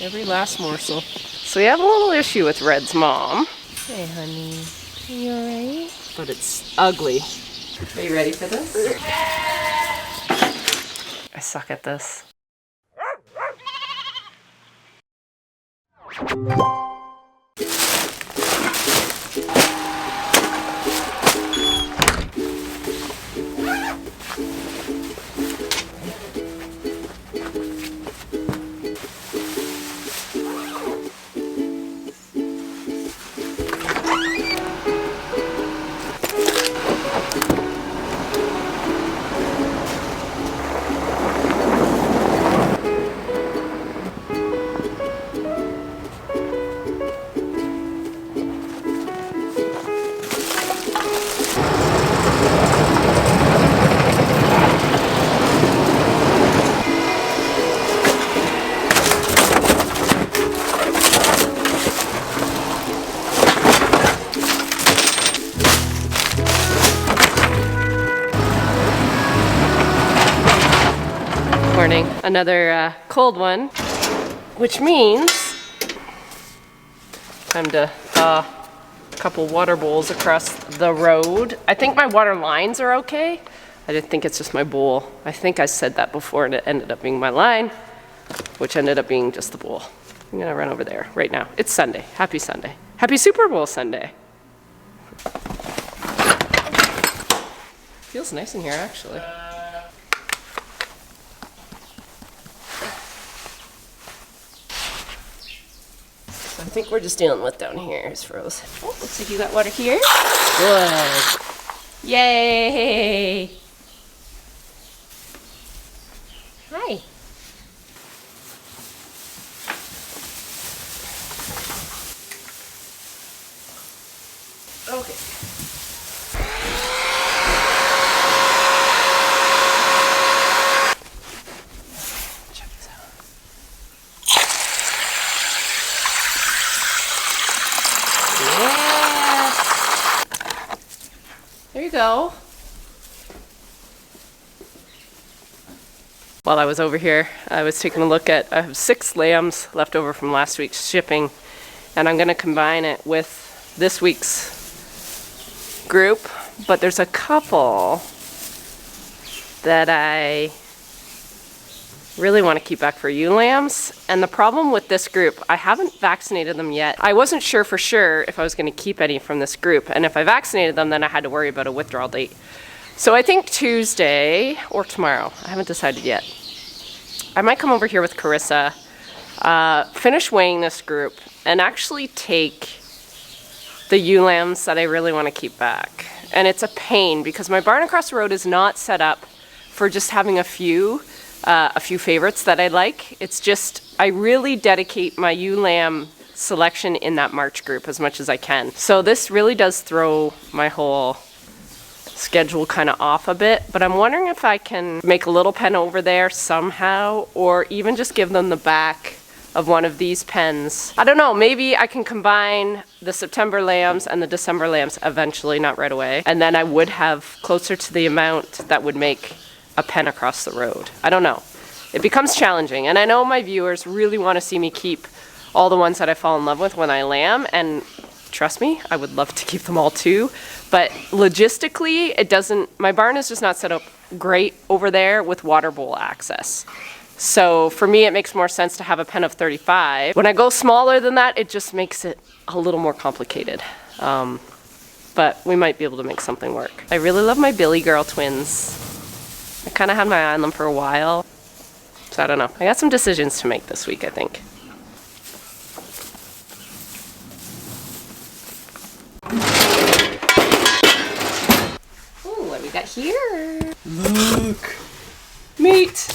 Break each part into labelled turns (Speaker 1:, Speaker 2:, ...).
Speaker 1: Every last morsel. So we have a little issue with Red's mom. Hey, honey. Are you alright? But it's ugly. Are you ready for this? I suck at this. Morning. Another cold one, which means time to thaw a couple water bowls across the road. I think my water lines are okay. I didn't think it's just my bowl. I think I said that before and it ended up being my line, which ended up being just the bowl. I'm gonna run over there right now. It's Sunday. Happy Sunday. Happy Super Bowl Sunday. Feels nice in here actually. I think we're just dealing with down here is froze. Oh, looks like you got water here. Good. Yay! Hi. Okay. Check this out. There you go. While I was over here, I was taking a look at, I have 6 lambs left over from last week's shipping, and I'm gonna combine it with this week's group, but there's a couple that I really want to keep back for ewe lambs. And the problem with this group, I haven't vaccinated them yet. I wasn't sure for sure if I was going to keep any from this group, and if I vaccinated them, then I had to worry about a withdrawal date. So I think Tuesday or tomorrow, I haven't decided yet. I might come over here with Carissa, finish weighing this group, and actually take the ewe lambs that I really want to keep back. And it's a pain because my barn across the road is not set up for just having a few favorites that I like. It's just, I really dedicate my ewe lamb selection in that March group as much as I can. So this really does throw my whole schedule kind of off a bit, but I'm wondering if I can make a little pen over there somehow, or even just give them the back of one of these pens. I don't know, maybe I can combine the September lambs and the December lambs eventually, not right away, and then I would have closer to the amount that would make a pen across the road. I don't know. It becomes challenging, and I know my viewers really want to see me keep all the ones that I fall in love with when I lamb, and trust me, I would love to keep them all too, but logistically, it doesn't, my barn is just not set up great over there with water bowl access. So for me, it makes more sense to have a pen of 35. When I go smaller than that, it just makes it a little more complicated. But we might be able to make something work. I really love my Billy Girl twins. I kind of had my eye on them for a while. So I don't know. I got some decisions to make this week, I think. Ooh, what do we got here? Look! Meat!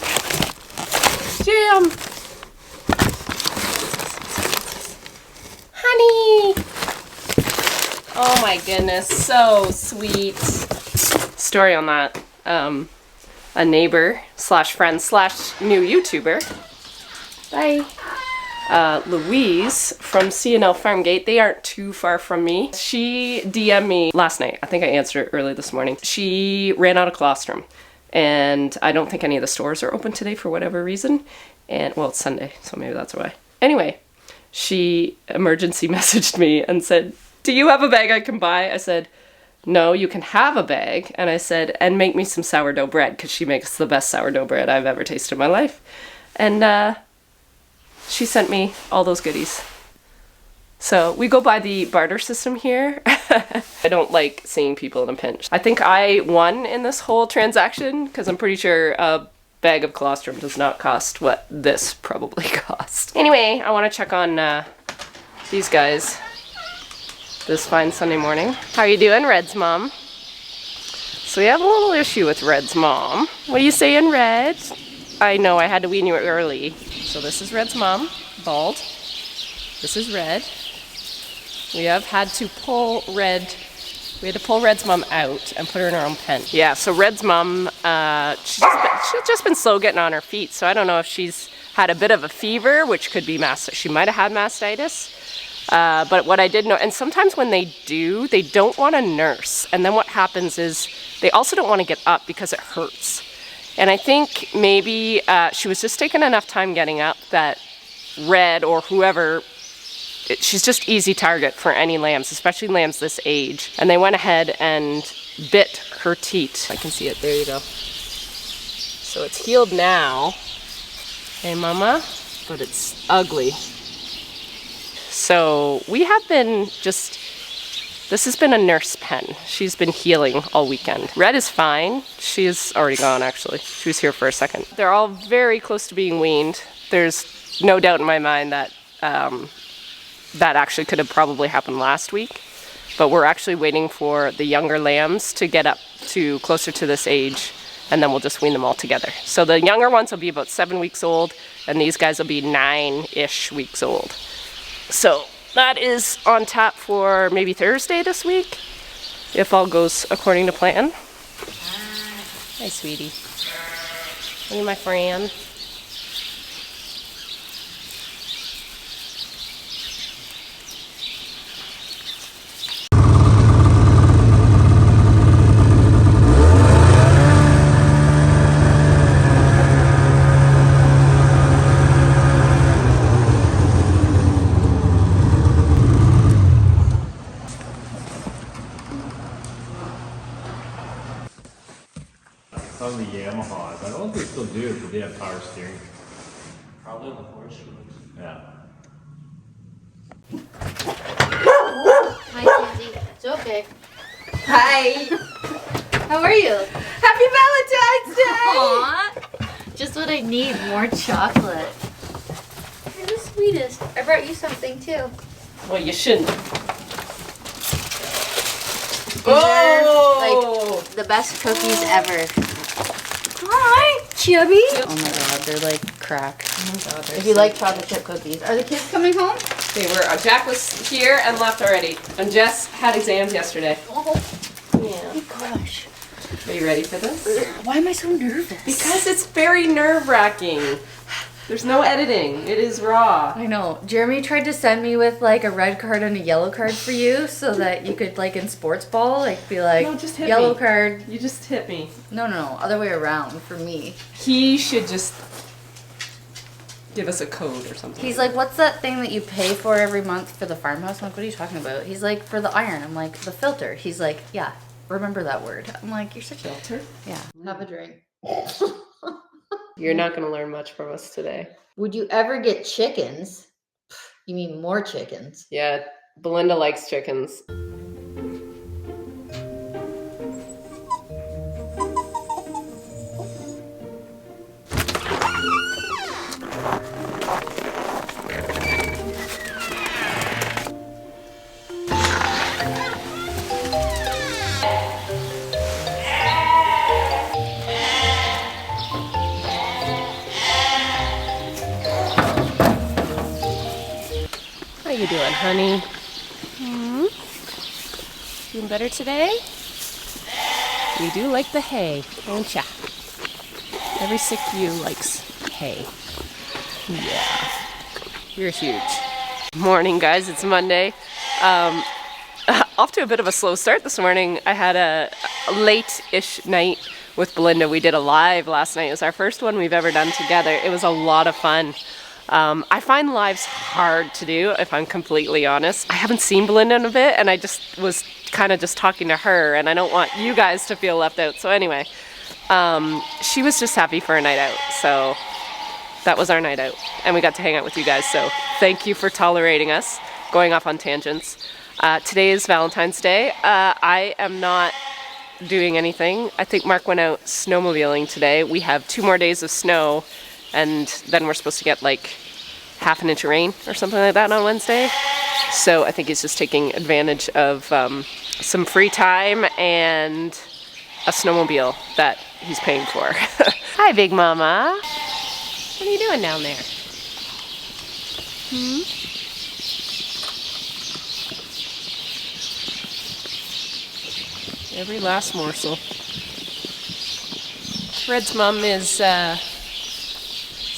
Speaker 1: Jam! Honey! Oh my goodness, so sweet. Story on that. A neighbor slash friend slash new YouTuber. Bye. Louise from C&L Farmgate. They aren't too far from me. She DM'd me last night. I think I answered it early this morning. She ran out of colostrum, and I don't think any of the stores are open today for whatever reason. And well, it's Sunday, so maybe that's why. Anyway, she emergency messaged me and said, "Do you have a bag I can buy?" I said, "No, you can have a bag." And I said, "And make me some sourdough bread," because she makes the best sourdough bread I've ever tasted in my life. And she sent me all those goodies. So we go by the barter system here. I don't like seeing people in a pinch. I think I won in this whole transaction because I'm pretty sure a bag of colostrum does not cost what this probably cost. Anyway, I want to check on these guys this fine Sunday morning. How you doing, Red's mom? So we have a little issue with Red's mom. What are you saying, Red? I know, I had to wean you early. So this is Red's mom, bald. This is Red. We have had to pull Red's mom out and put her in her own pen. Yeah, so Red's mom, she's just been slow getting on her feet, so I don't know if she's had a bit of a fever, which could be she might have had mastitis. But what I did know, and sometimes when they do, they don't want to nurse. And then what happens is they also don't want to get up because it hurts. And I think maybe she was just taking enough time getting up that Red or whoever, she's just easy target for any lambs, especially lambs this age. And they went ahead and bit her teat. I can see it, there you go. So it's healed now. Hey, mama, but it's ugly. So we have been this has been a nurse pen. She's been healing all weekend. Red is fine. She is already gone, actually. She was here for a second. They're all very close to being weaned. There's no doubt in my mind that that actually could have probably happened last week, but we're actually waiting for the younger lambs to get up to closer to this age, and then we'll just wean them all together. So the younger ones will be about 7 weeks old, and these guys will be 9-ish weeks old. So that is on tap for maybe Thursday this week, if all goes according to plan. Hi, sweetie. Are you my friend?
Speaker 2: On the Yamahas. I don't know if they still do it, but they have power steering.
Speaker 3: Probably the horse shoes.
Speaker 2: Yeah.
Speaker 4: Hi, Susie. It's okay.
Speaker 5: Hi.
Speaker 4: How are you?
Speaker 5: Happy Valentine's Day.
Speaker 4: Aww. Just what I need, more chocolate. You're the sweetest. I brought you something too.
Speaker 1: Well, you shouldn't.
Speaker 4: Oh! Like the best cookies ever. Hi, Chubby.
Speaker 5: Oh my god, they're like crack. Oh my god,
Speaker 4: If you like chocolate chip cookies. Are the kids coming home?
Speaker 1: They were. Jack was here and left already, and Jess had exams yesterday.
Speaker 4: Oh.
Speaker 1: Yeah.
Speaker 4: Oh gosh.
Speaker 1: Are you ready for this?
Speaker 4: Why am I so nervous?
Speaker 1: Because it's very nerve-wracking. There's no editing. It is raw.
Speaker 5: I know. Jeremy tried to send me with like a red card and a yellow card for you so that you could like in sports ball like be like
Speaker 1: No, just hit
Speaker 5: yellow
Speaker 1: me.
Speaker 5: card.
Speaker 1: You just hit me.
Speaker 5: No, other way around for me.
Speaker 1: He should just give us a code or something.
Speaker 5: He's like, what's that thing that you pay for every month for the farmhouse? I'm like, what are you talking about? He's like, for the iron. I'm like, the filter. He's like, yeah, remember that word. I'm like, you're such a
Speaker 1: filter.
Speaker 5: Yeah. Have a drink.
Speaker 1: You're not going to learn much from us today.
Speaker 4: Would you ever get chickens? You mean more chickens?
Speaker 1: Yeah, Belinda likes chickens. How you doing, honey? Doing better today? You do like the hay, don't ya? Every sick ewe likes hay. Yeah. You're huge. Morning, guys. It's Monday. Off to a bit of a slow start this morning. I had a late-ish night with Belinda. We did a live last night. It was our first one we've ever done together. It was a lot of fun. I find lives hard to do, if I'm completely honest. I haven't seen Belinda in a bit, and I just was kind of just talking to her, and I don't want you guys to feel left out. So anyway, she was just happy for a night out. So that was our night out, and we got to hang out with you guys. So thank you for tolerating us going off on tangents. Today is Valentine's Day. I am not doing anything. I think Mark went out snowmobiling today. We have 2 more days of snow, and then we're supposed to get like half an inch of rain or something like that on Wednesday. So I think he's just taking advantage of some free time and a snowmobile that he's paying for. Hi, Big Mama. What are you doing down there? Every last morsel. Red's mom is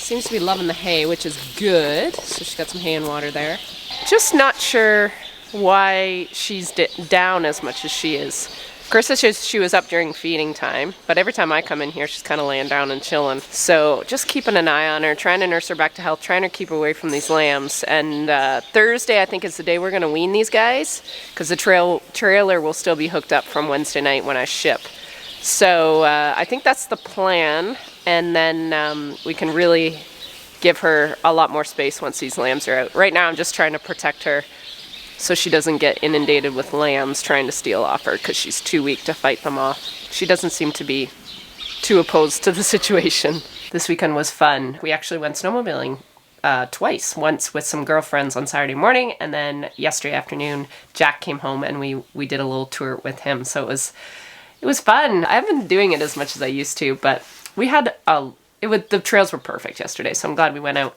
Speaker 1: seems to be loving the hay, which is good. So she's got some hay and water there. Just not sure why she's down as much as she is. Carissa says she was up during feeding time, but every time I come in here, she's kind of laying down and chilling. So just keeping an eye on her, trying to nurse her back to health, trying to keep her away from these lambs. And Thursday, I think, is the day we're going to wean these guys, because the trailer will still be hooked up from Wednesday night when I ship. So I think that's the plan, and then we can really give her a lot more space once these lambs are out. Right now, I'm just trying to protect her so she doesn't get inundated with lambs trying to steal off her, because she's too weak to fight them off. She doesn't seem to be too opposed to the situation. This weekend was fun. We actually went snowmobiling twice. Once with some girlfriends on Saturday morning, and then yesterday afternoon Jack came home and we did a little tour with him. So it was fun. I haven't been doing it as much as I used to, but we had the trails were perfect yesterday, so I'm glad we went out.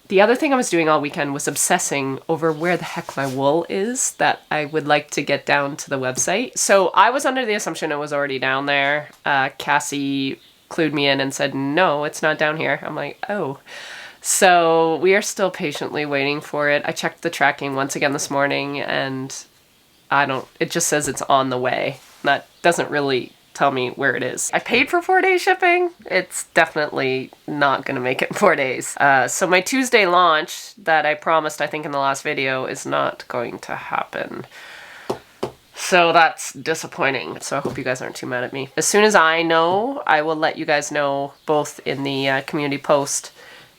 Speaker 1: The other thing I was doing all weekend was obsessing over where the heck my wool is that I would like to get down to the website. So I was under the assumption it was already down there. Cassie clued me in and said, no, it's not down here. I'm like, oh. So we are still patiently waiting for it. I checked the tracking once again this morning, and it just says it's on the way. That doesn't really tell me where it is. I paid for 4-day shipping. It's definitely not going to make it in 4 days. So my Tuesday launch that I promised, I think in the last video, is not going to happen. So that's disappointing. So I hope you guys aren't too mad at me. As soon as I know, I will let you guys know, both in the community post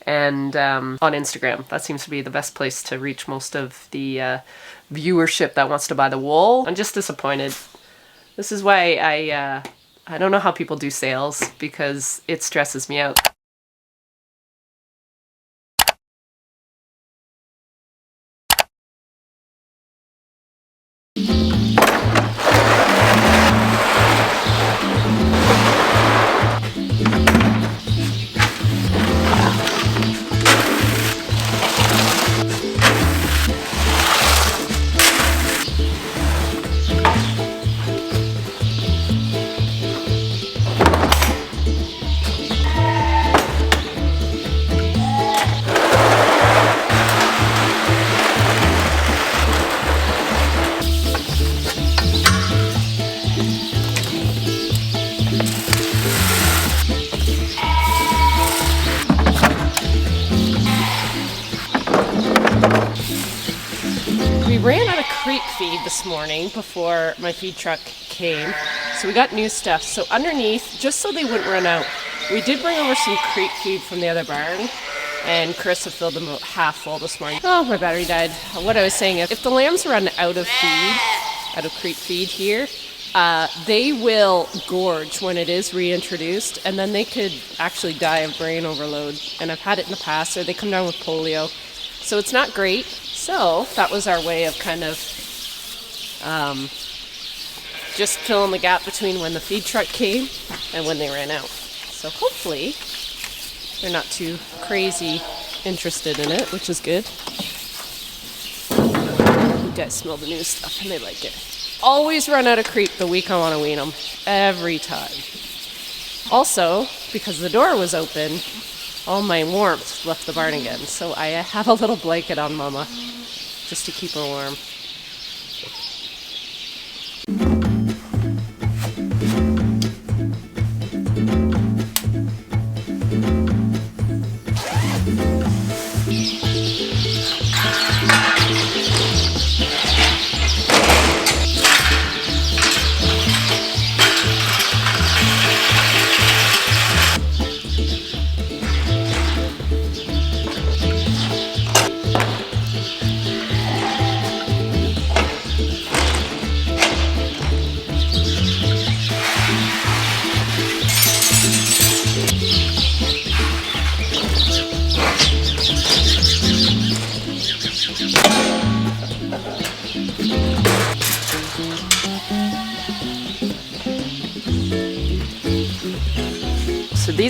Speaker 1: and on Instagram. That seems to be the best place to reach most of the viewership that wants to buy the wool. I'm just disappointed. This is why I don't know how people do sales, because it stresses me out. We ran out of creek feed this morning before my feed truck came, so we got new stuff. So underneath, just so they wouldn't run out, we did bring over some creek feed from the other barn, and Carissa filled them about half full this morning. Oh, my battery died. What I was saying is, if the lambs run out of feed, out of creek feed here, they will gorge when it is reintroduced, and then they could actually die of brain overload. And I've had it in the past, or they come down with polio. So it's not great. So that was our way of kind of just filling the gap between when the feed truck came and when they ran out. So hopefully they're not too crazy interested in it, which is good. You guys smell the new stuff and they like it. Always run out of creep the week I want to wean them. Every time. Also, because the door was open, all my warmth left the barn again. So I have a little blanket on Mama just to keep her warm.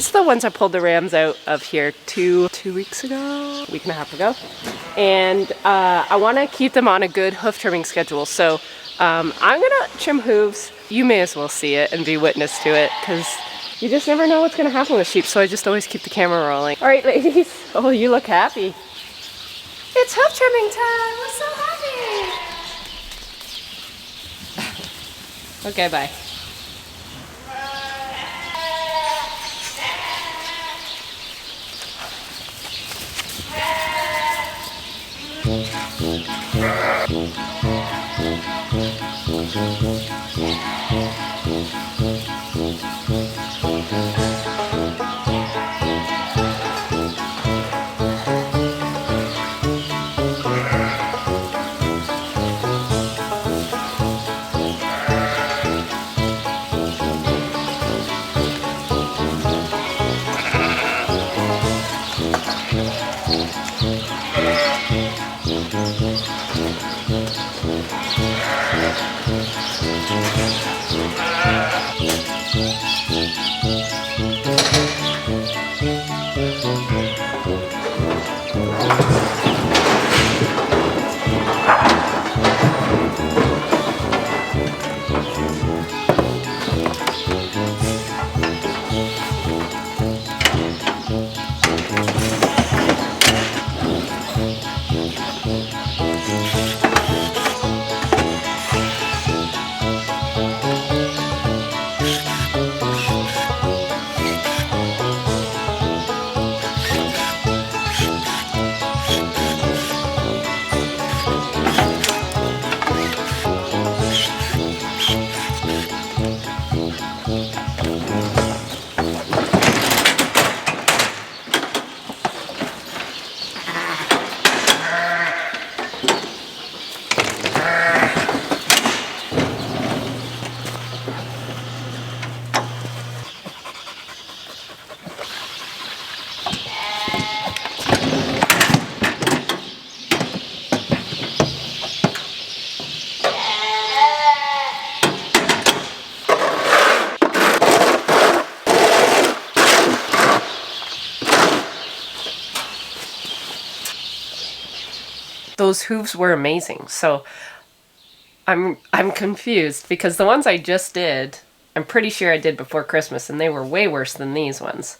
Speaker 1: These are the ones I pulled the rams out of here two weeks ago, a week and a half ago. And I want to keep them on a good hoof trimming schedule. So I'm gonna trim hooves. You may as well see it and be witness to it, because you just never know what's gonna happen with sheep. So I just always keep the camera rolling. All right, ladies. Oh, you look happy. It's hoof trimming time. We're so happy. Okay, bye. Those hooves were amazing. So I'm confused, because the ones I just did, I'm pretty sure I did before Christmas, and they were way worse than these ones.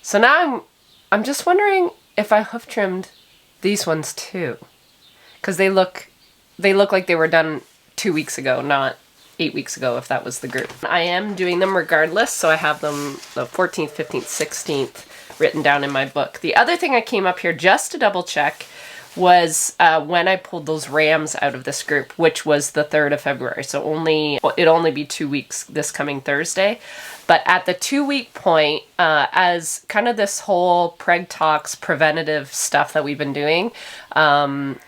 Speaker 1: So now I'm just wondering if I hoof trimmed these ones too, because they look like they were done 2 weeks ago, not 8 weeks ago, if that was the group. I am doing them regardless, so I have them the 14th, 15th, 16th written down in my book. The other thing I came up here just to double check was when I pulled those rams out of this group, which was the 3rd of February. So it'll only be 2 weeks this coming Thursday. But at the 2-week point, as kind of this whole Preg Talks preventative stuff that we've been doing,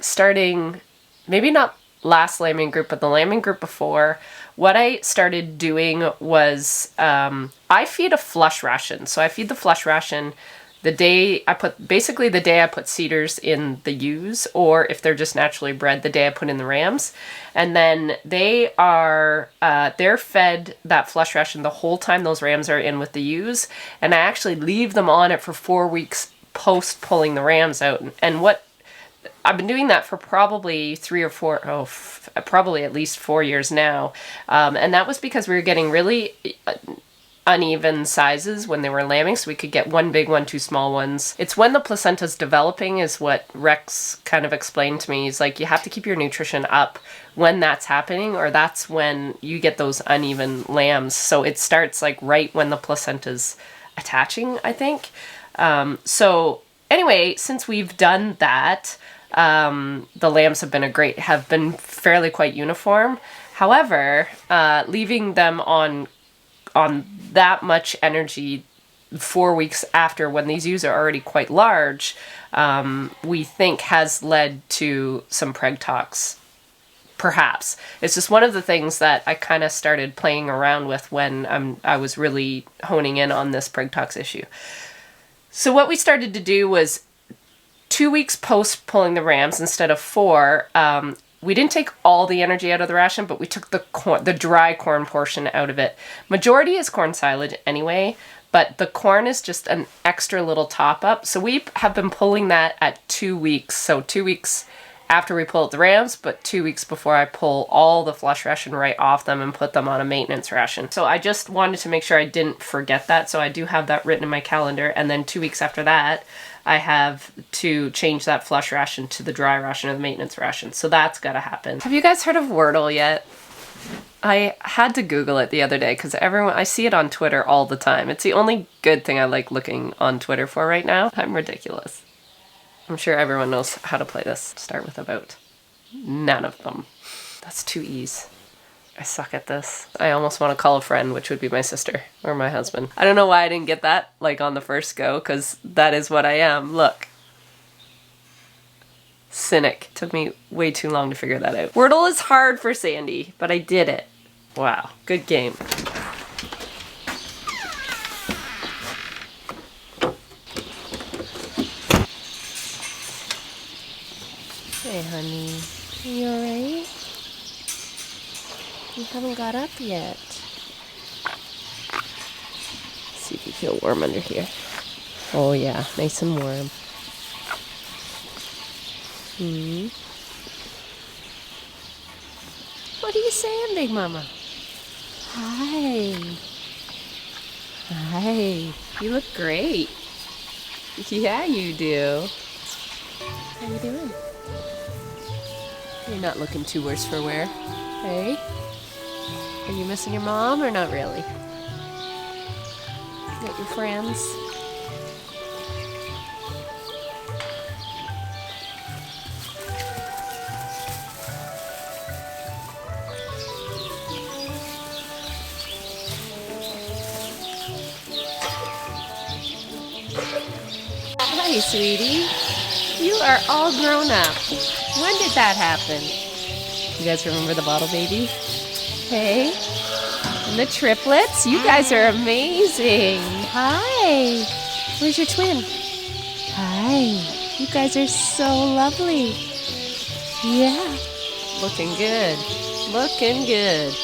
Speaker 1: starting maybe not last lambing group, but the lambing group before, what I started doing was I feed a flush ration. So I feed the flush ration the day I put cedars in the ewes, or if they're just naturally bred, the day I put in the rams. And then they're fed that flush ration the whole time those rams are in with the ewes. And I actually leave them on it for 4 weeks post pulling the rams out. And what I've been doing that for probably probably at least 4 years now. And that was because we were getting really uneven sizes when they were lambing, so we could get one big one, two small ones. It's when the placenta's developing is what Rex kind of explained to me. He's like, you have to keep your nutrition up when that's happening, or that's when you get those uneven lambs. So it starts like right when the placenta's attaching, I think. So anyway, since we've done that, the lambs have been fairly quite uniform. However, leaving them on that much energy 4 weeks after, when these ewes are already quite large, we think has led to some Preg Talks. Perhaps. It's just one of the things that I kind of started playing around with when I was really honing in on this Preg Talks issue. So what we started to do was 2 weeks post pulling the rams instead of 4, we didn't take all the energy out of the ration, but we took the dry corn portion out of it. Majority is corn silage anyway, But the corn is just an extra little top up. So we have been pulling that at 2 weeks. So 2 weeks after we pull out the rams, but 2 weeks before I pull all the flush ration right off them and put them on a maintenance ration. So I just wanted to make sure I didn't forget that. So I do have that written in my calendar. And then 2 weeks after that, I have to change that flush ration to the dry ration or the maintenance ration. So that's gotta happen. Have you guys heard of Wordle yet? I had to Google it the other day because I see it on Twitter all the time. It's the only good thing I like looking on Twitter for right now. I'm ridiculous. I'm sure everyone knows how to play this. Start with about. None of them. That's 2 E's. I suck at this. I almost want to call a friend, which would be my sister or my husband. I don't know why I didn't get that like on the first go, because that is what I am. Look. Cynic. Took me way too long to figure that out. Wordle is hard for Sandy, but I did it. Wow. Good game. Hey, honey. You alright? You haven't got up yet. See if you feel warm under here. Oh yeah, nice and warm. What are you saying, Big Mama? Hi. Hi. You look great. Yeah, you do. How you doing? You're not looking too worse for wear. Hey? Are you missing your mom or not really? Got your friends? Hi, sweetie. You are all grown up. When did that happen? You guys remember the bottle baby? Hey? And the triplets? You guys are amazing. Hi. Where's your twin? Hi. You guys are so lovely. Yeah. Looking good. Looking good.